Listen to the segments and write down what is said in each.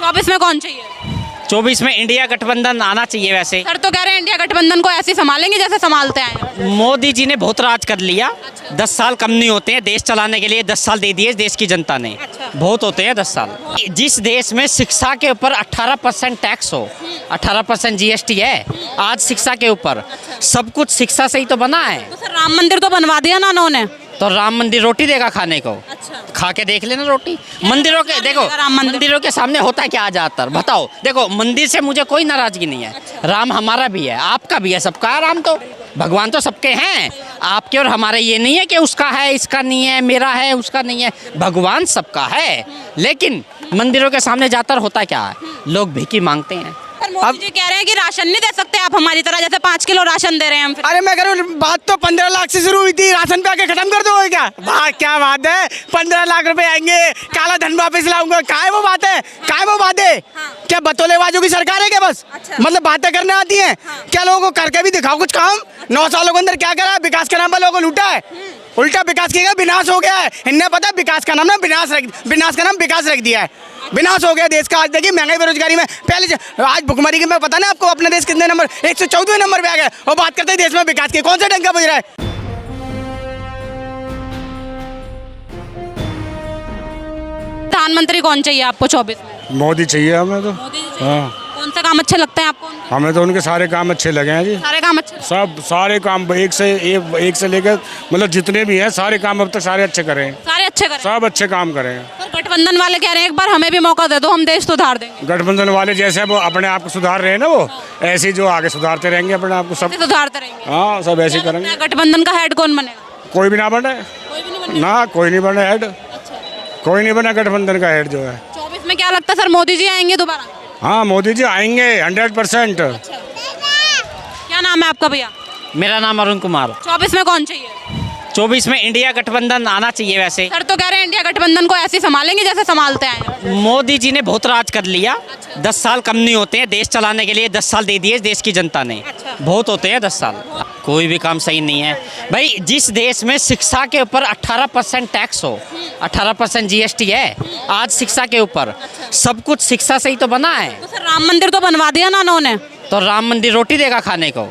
24 में कौन चाहिए? 24 में इंडिया गठबंधन आना चाहिए। वैसे सर तो कह रहे हैं इंडिया गठबंधन को ऐसे ही संभालेंगे जैसे संभालते आए हैं। मोदी जी ने बहुत राज कर लिया। 10 साल कम नहीं होते हैं देश चलाने के लिए। 10 साल दे दिए देश की जनता ने। बहुत होते हैं 10 साल। जिस देश में शिक्षा के ऊपर 18% टैक्स हो, 18% जीएसटी है आज शिक्षा के ऊपर, सब कुछ शिक्षा से ही तो बना है। तो सर राम मंदिर तो बनवा दिया ना उन्होंने। तो राम मंदिर रोटी देगा खाने को? खा के देख लेना रोटी। मंदिरों के देखो, मंदिरों के सामने होता है क्या ज्यादातर, बताओ। देखो मंदिर से मुझे कोई नाराजगी नहीं है। राम हमारा भी है, आपका भी है, सबका है। राम तो भगवान तो सबके हैं। आपके और हमारे ये नहीं है कि उसका है इसका नहीं है, मेरा है उसका नहीं है। भगवान सबका है। लेकिन मंदिरों के सामने जाकर होता क्या है, लोग भीख मांगते हैं। मोदी जी कह रहे हैं कि राशन नहीं दे सकते आप हमारी तरह, जैसे 5 किलो राशन दे रहे हैं हम। अरे मैं कह रहा हूँ बात तो 15 लाख से शुरू हुई थी, राशन पे आके खत्म कर दोगे क्या? वाह क्या बात है, 15 लाख रुपए आएंगे, काला धन वापस लाऊंगा। क्या है वो बात है, क्या है वो बात है? क्या बतौलेबाजों की सरकार है क्या बस? मतलब बातें करने आती हैं क्या? लोगों को करके भी दिखाओ कुछ काम। 9 सालों के अंदर क्या करा? विकास के नाम पर लोगों को लूटा है। उल्टा विकास किया, विनाश हो गया है। इन्हें पता है विकास का नाम ना विनाश का नाम विकास रख दिया है। विनाश हो गया देश का। आज देखिए महंगाई बेरोजगारी में पहले आज भुखमरी के में पता ना आपको अपना देश कितने नंबर 114वें नंबर पे आ गया। और बात करते हैं देश में विकास की, कौन सा डंका बज रहा है? प्रधानमंत्री कौन चाहिए आपको 24 में? मोदी चाहिए हमें तो। हाँ, कौन सा काम अच्छे लगते हैं आपको? हमें तो उनके सारे काम अच्छे लगे हैं जी। सारे काम अच्छे। सब सारे काम एक से लेकर मतलब जितने भी हैं सारे काम अब तक सारे अच्छे करे हैं। सारे अच्छे करें। सब अच्छे काम करे हैं। सर गठबंधन वाले कह रहे हैं एक बार हमें भी मौका दे दो, हम देश सुधार देंगे। गठबंधन वाले जैसे वो अपने आप को सुधार रहे हैं ना, वो ऐसे ही जो आगे सुधारते रहेंगे अपने आप को। सब सुधारते रहेंगे। हाँ सब ऐसे ही करेंगे। गठबंधन का हेड कौन बनेगा? कोई भी ना बने ना, कोई नहीं बने हेड। कोई नहीं बना गठबंधन का हेड जो है। 24 में क्या लगता है सर, मोदी जी आएंगे दोबारा? हाँ मोदी जी आएंगे 100%। क्या नाम है आपका भैया? मेरा नाम अरुण कुमार। 24 में कौन चाहिए? 24 में इंडिया गठबंधन आना चाहिए। वैसे सर तो कह रहे हैं इंडिया गठबंधन को ऐसे ही संभालेंगे जैसे संभालते आए हैं। मोदी जी ने बहुत राज कर लिया। 10 साल कम नहीं होते हैं देश चलाने के लिए। 10 साल दे दिए देश की जनता ने। बहुत होते हैं 10 साल। कोई भी काम सही नहीं है भाई। जिस देश में शिक्षा के ऊपर 18% टैक्स हो, 18% जीएसटी है आज शिक्षा के ऊपर, सब कुछ शिक्षा से ही तो बना है। तो सर राम मंदिर तो बनवा दिया ना उन्होंने। तो राम मंदिर रोटी देगा खाने को?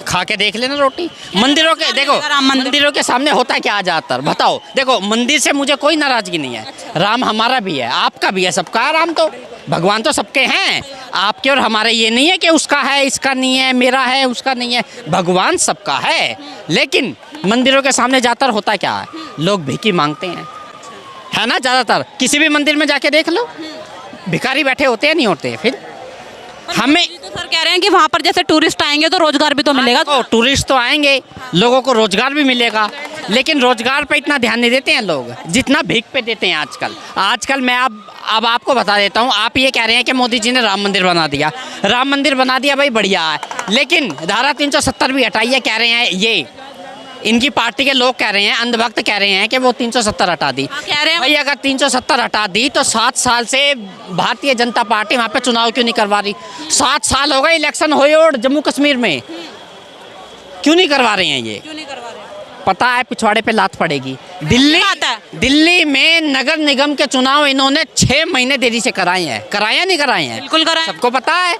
खा के देख लेना रोटी। मंदिरों के देखो, मंदिरों के सामने होता है क्या ज्यादातर, बताओ। देखो मंदिर से मुझे कोई नाराजगी नहीं है। राम हमारा भी है, आपका भी है, सबका है। राम तो भगवान तो सबके हैं। आपके और हमारे ये नहीं है कि उसका है इसका नहीं है, मेरा है उसका नहीं है। भगवान सबका है। लेकिन मंदिरों के सामने जाकर होता क्या है, लोग भीख मांगते हैं, है ना। ज्यादातर किसी भी मंदिर में जाके देख लो, भिखारी बैठे होते हैं नहीं होते। फिर हमें तो सर कह रहे हैं कि वहाँ पर जैसे टूरिस्ट आएंगे तो रोजगार भी तो मिलेगा। तो टूरिस्ट तो आएंगे, लोगों को रोजगार भी मिलेगा। लेकिन रोजगार पे इतना ध्यान नहीं देते हैं लोग जितना भीख पे देते हैं आजकल। मैं अब आपको बता देता हूँ। आप ये कह रहे हैं कि मोदी जी ने राम मंदिर बना दिया। राम मंदिर बना दिया भाई, बढ़िया है। लेकिन धारा 370 भी हटाइए कह रहे हैं। ये इनकी पार्टी के लोग कह रहे हैं, अंधभक्त कह रहे हैं कि वो 370 हटा दी। कह रहे हैं भाई अगर 370 हटा दी तो 7 साल से भारतीय जनता पार्टी वहाँ पे चुनाव क्यों नहीं करवा रही? 7 साल हो गए इलेक्शन हुए और जम्मू कश्मीर में क्यों नहीं करवा रहे हैं? ये क्यों नहीं करवा रहे? पता है पिछवाड़े पे लात पड़ेगी। दिल्ली में नगर निगम के चुनाव इन्होंने 6 महीने देरी से कराए हैं। कराया नहीं कराए हैं? बिल्कुल कराए, सबको पता है।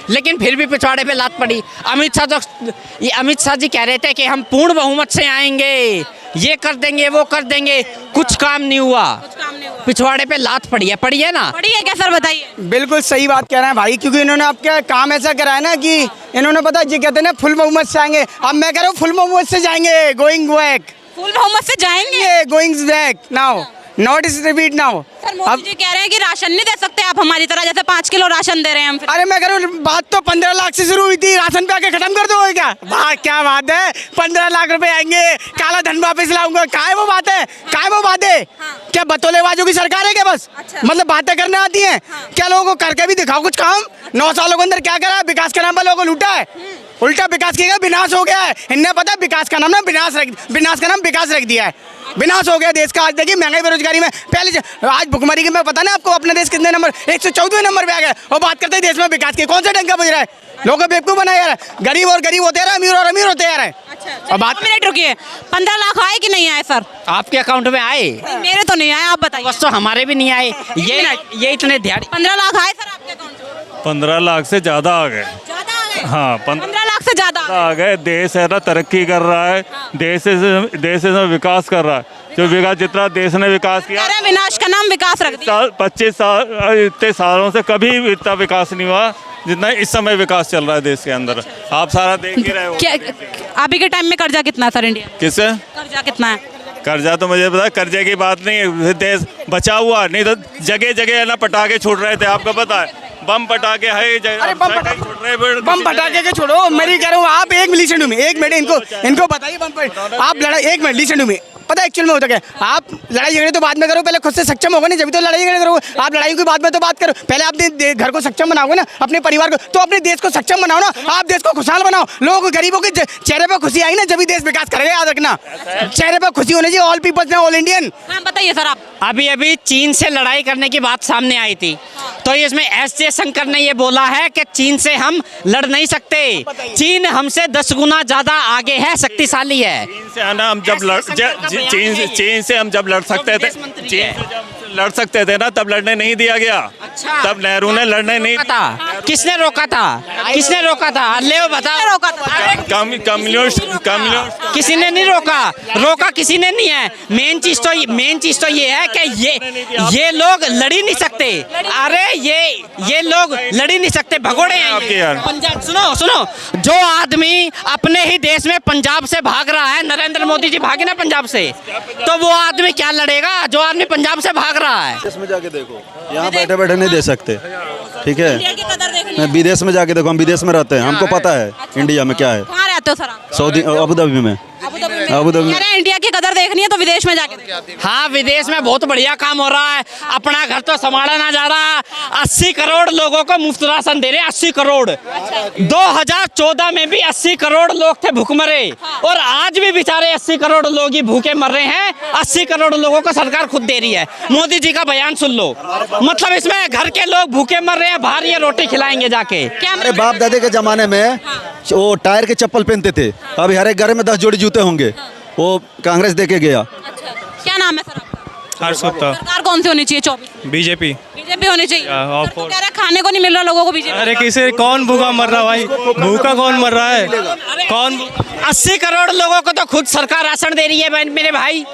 लेकिन फिर भी पिछवाड़े पे लात पड़ी। अमित शाह जी कह रहे थे कि हम पूर्ण बहुमत से आएंगे, ये कर देंगे वो कर देंगे। कुछ काम नहीं हुआ। पिछवाड़े पे लात पड़ी है ना। पड़ी है क्या सर, बताइए। बिल्कुल सही बात कह रहे हैं भाई, क्योंकि इन्होंने आपका काम ऐसा करा है ना कि इन्होंने पता ये कहते हैं ना फुल बहुमत से आएंगे। अब मैं कह रहा हूँ फुल बहुमत से जाएंगे, गोइंग बैक। फुल बहुमत से जाएंगे, going back now, not is repeat now. Sir Modi ji कह रहे हैं कि राशन नहीं दे सकते आप हमारी तरह, जैसे 5 किलो राशन दे रहे हैं हम। अरे मैं कह रहा हूँ बात तो 15 लाख से शुरू हुई थी, राशन पे आके खत्म कर दोगे क्या? वाह क्या बात है, 15 लाख रुपए आएंगे, काला धन वापस लाऊंगा। क्या है वो बात है, क्या है वो बात है? क्या बतौलेबाजों की सरकार है क्या बस? मतलब बातें करने आती हैं क्या? लोगों को करके भी दिखाओ कुछ काम। 9 सालों के अंदर क्या करा? विकास के नाम पर लोगों को लूटा है। उल्टा विकास किया गया, विनाश हो गया है। इन्हें पता है विकास का नाम ना विनाश का नाम विकास रख दिया है। विनाश हो गया देश का। आज देखिए महंगाई बेरोजगारी में पहले आज भुखमरी के में पता ना आपको अपना देश कितने नंबर 114वें नंबर पे आ गया। और बात करते हैं देश में विकास की, कौन सा डंका बज रहा है? लोगों को बेवकूफ बना यार। गरीब और गरीब होते रहे, अमीर और अमीर होते रहे। अच्छा और बात मिनट रुकिए, 15 लाख आए कि नहीं आए सर? आपके अकाउंट में आए? मेरे तो नहीं आए, आप बताइए। बस तो हमारे भी नहीं आए। ये इतने दिहाड़ी 15 लाख आए सर आपके अकाउंट में? 15 लाख से ज़्यादा आ गए। ज्यादा आ गए? हाँ 15 लाख से ज्यादा आ गए। देश है ना तरक्की कर रहा है, देश से विकास कर रहा है। जो विकास जितना देश ने विकास किया, कह रहे हैं विनाश का नाम विकास रख दिया। 25 साल इतने सालों से कभी इतना विकास नहीं हुआ जितना इस समय विकास चल रहा है देश के अंदर। आप सारा देख ही रहे हो। क्या अभी के टाइम में कर्जा कितना है सर इंडिया? किससे कर्जा कितना है? कर्जा तो मुझे पता है, कर्जे की बात नहीं है। देश बचा हुआ नहीं तो जगह जगह है ना पटाखे छूट रहे थे, आपको पता है। बम पटाखे है अरे बम पटाखे के छोड़ो, मैं कह रहा हूँ आप एक मिनट लिसन में, एक मिनट इनको बताइए बम पर आप लड़ाई, एक मिनट लिसन में। पता है एक्चुअल में होता क्या, आप लड़ाई झगड़े तो बाद में करो, पहले खुद से सक्षम होगा नहीं जब तो लड़ाई झगड़े करोगे। आप लड़ाई की बाद में तो बात करो, पहले अपने घर को सक्षम बनाओगे ना, अपने परिवार को, तो अपने देश को सक्षम बनाओ ना। आप देश को खुशहाल बनाओ, लोगों गरीबों के चेहरे पर खुशी आई ना जब भी देश विकास करेगा। याद रखना, चेहरे पर खुशी होनी चाहिए, ऑल पीपल्स ऑल इंडियन। हाँ बताइए सर आप। अभी चीन से लड़ाई करने की बात सामने आई थी, तो इसमें एस जयशंकर ने ये बोला है कि चीन से हम लड़ नहीं सकते, चीन हमसे 10 गुना ज्यादा आगे है, शक्तिशाली है। चीन से आना हम चीन से हम जब लड़ सकते थे, चीन से जब लड़ सकते थे ना, तब लड़ने नहीं दिया गया। अच्छा। तब नेहरू ने लड़ने नहीं था। किसने रोका था? किसने रोका था? ले बताओ। रोका था कम्युनिस्ट किसी ने नहीं रोका, रोका किसी ने नहीं है। मेन चीज तो ये है कि ये लोग लड़ ही नहीं सकते। अरे ये लोग लड़ ही नहीं सकते, भगोड़े हैं आपके ये। यार। पंजाब सुनो, जो आदमी अपने ही देश में पंजाब से भाग रहा है, नरेंद्र मोदी जी भागे ना पंजाब से, तो वो आदमी क्या लड़ेगा जो आदमी पंजाब से भाग रहा है? विदेश में जाके देखो, यहाँ बैठे बैठे नहीं दे सकते, ठीक है। इंडिया की कदर देखनी है। मैं विदेश में जाके देखो, हम विदेश में रहते हैं, हमको पता है इंडिया में क्या है। कहाँ रहते हो सर आप? सऊदी अबू धाबी में। अबू धाबी कह रहे हैं इंडिया की कदर देखनी है तो विदेश में जाके देखो। हाँ, विदेश में बहुत बढ़िया काम हो रहा है, अपना घर तो संभाला ना जा रहा। 80 करोड़ लोगों को मुफ्त राशन दे रहे हैं, 80 करोड़। 2014 में भी 80 करोड़ लोग थे भूखमरे, और आज भी बेचारे 80 करोड़ लोग ही भूखे मर रहे हैं। 80 करोड़ लोगों को सरकार खुद दे रही है। मोदी जी का बयान सुन लो, मतलब इसमें घर के लोग भूखे मर रहे हैं, बाहर ये रोटी खिलाएंगे जाके। क्या अरे बाप दादे के जमाने में वो टायर के चप्पल पहनते थे, अभी हर एक घर में 10 जोड़ी जूते होंगे। वो कांग्रेस दे के गया। क्या नाम है सर आपका? हर्ष गुप्ता। सरकार कौन सी होनी चाहिए? 24 बीजेपी। बीजेपी होनी चाहिए। ऑफ सर तो कह रहे हैं खाने को नहीं मिल रहा लोगों को बीजेपी। अरे किसे कौन भूखा मर रहा भाई, भूखा कौन मर रहा है? कौन 80 करोड़ लोगों को तो खुद सरकार राशन दे रही है मेरे भाई,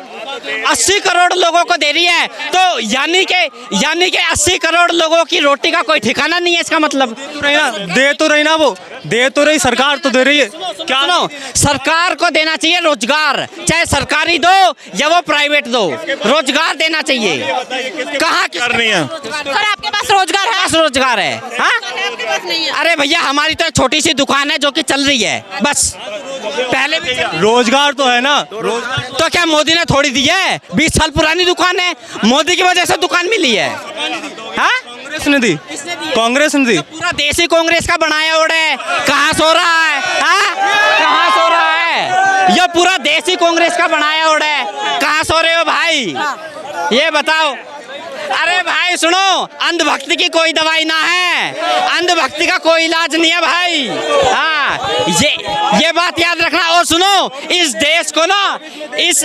80 करोड़ लोगों को दे रही है, तो यानी कि 80 करोड़ लोगों की रोटी का कोई ठिकाना नहीं है। इसका मतलब दे तो रही ना, वो दे तो रही, सरकार तो दे रही है। क्या नो, सरकार को देना चाहिए रोजगार, चाहे सरकारी दो या वो प्राइवेट दो, रोजगार देना चाहिए। कहाँ करनी है? सर आपके पास रोजगार है? रोजगार है? हाँ, आपके पास नहीं है। अरे भैया हमारी तो एक छोटी सी दुकान है जो कि चल रही है, बस। पहले भी रोजगार तो है ना। तो क्या मोदी ने थोड़ी दी है? 20 साल पुरानी दुकान है, मोदी की वजह से दुकान मिली है। हाँ, कांग्रेस ने दी, कांग्रेस ने दी। पूरा देश ही कांग्रेस का बनाया ओढ़ है। कहाँ सो रहा है? हाँ, कहाँ सो रहा है? ये पूरा देश ही कांग्रेस का बनाया ओढ़ है। कहाँ सो रहे हो भाई, ये बताओ। अरे भाई सुनो, अंधभक्ति की कोई दवाई ना है, अंधभक्ति का कोई इलाज नहीं है भाई। हाँ, ये बात याद रखना। और सुनो, इस देश को ना, इस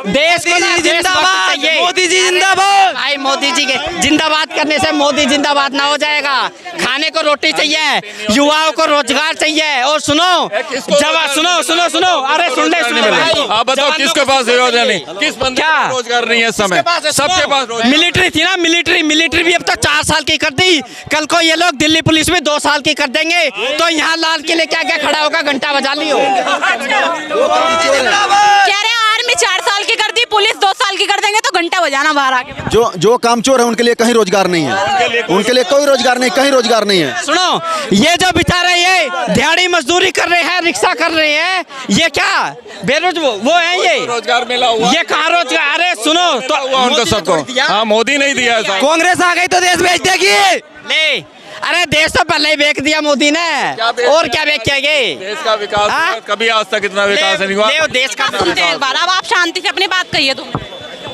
देश को ना जिंदाबाद, मोदी जी जिंदाबाद। भाई मोदी जी के जिंदाबाद करने से मोदी जिंदाबाद ना हो जाएगा। खाने को रोटी चाहिए, युवाओं को रोजगार चाहिए। और सुनो, सुनो, अरे सुन ले भाई। आप बताओ किसके पास रोजगार नहीं, किस बंदे क्या? को रोजगार नहीं है इस समय? सबके पास मिलिट्री थी ना, मिलिट्री भी अब तक 4 साल की कर दी। कल को ये लोग दिल्ली पुलिस में 2 साल की कर देंगे, तो यहाँ लाल किले क्या खड़ा होगा, घंटा बजा लियो। कह रहे आर्मी 4 साल की कर दी, पुलिस 2 साल की कर देंगे तो घंटा बजाना बाहर आके। जो कामचोर है उनके लिए कहीं रोजगार नहीं है, उनके लिए कोई रोजगार नहीं, कहीं रोजगार नहीं है। सुनो, ये जो बेचारे ये दिहाड़ी मजदूरी कर रहे हैं, रिक्शा कर रहे हैं, ये क्या वो है? ये रोजगार मिला हुआ, ये कहाँ रोजगार? अरे सुनो, तो उनको सबको। हाँ, मोदी नहीं दिया है। कांग्रेस आ गई तो देश बेच देगी। ले, अरे देश तो पहले ही बेच दिया मोदी ने, और क्या बेच के आएंगे? देश का विकास हाँ? हुआ, कभी आज तक इतना विकास नहीं हुआ। ले देश का सुनते हैं एक बार, अब आप शांति से अपनी बात कहिए तुम।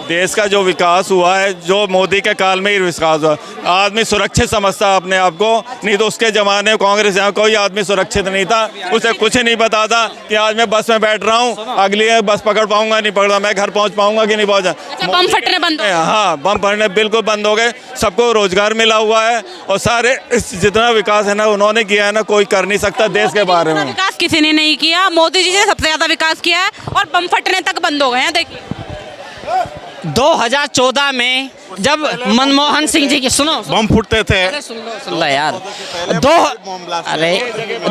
देश का जो विकास हुआ है, जो मोदी के काल में ही विकास हुआ। आदमी सुरक्षित समझता है अपने आप को, नहीं तो उसके ज़माने में कांग्रेस यहाँ कोई आदमी सुरक्षित नहीं था। उसे कुछ नहीं पता था कि आज मैं बस में बैठ रहा हूँ, अगली बस पकड़ पाऊंगा नहीं पकड़ा, मैं घर पहुँच पाऊंगा कि नहीं पहुँचा। अच्छा, बम फटने बंद हो गए। हाँ, बम फटने बिल्कुल बंद हो गए। सबको रोजगार मिला हुआ है, और सारे जितना विकास है ना उन्होंने किया है ना, कोई कर नहीं सकता देश के बारे में। विकास किसी ने नहीं किया, मोदी जी ने सबसे ज्यादा विकास किया है, और बम फटने तक बंद हो गए हैं। देखिए 2014 में जब मनमोहन सिंह जी की सुनो बम फूटते थे। अरे सुन लो यार,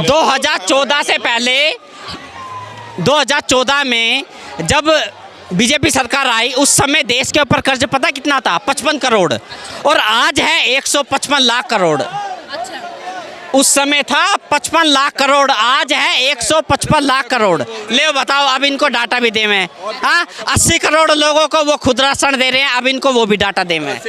2014 से पहले 2014 में जब बीजेपी सरकार आई, उस समय देश के ऊपर कर्ज पता कितना था? 55 करोड़, और आज है 155 लाख करोड़। उस समय था 55 लाख करोड़, आज है 155 लाख करोड़। ले बताओ, अब इनको डाटा भी दे मैं। हाँ, 80 करोड़ लोगों को वो खुद राशन दे रहे हैं, अब इनको वो भी डाटा दे मैं।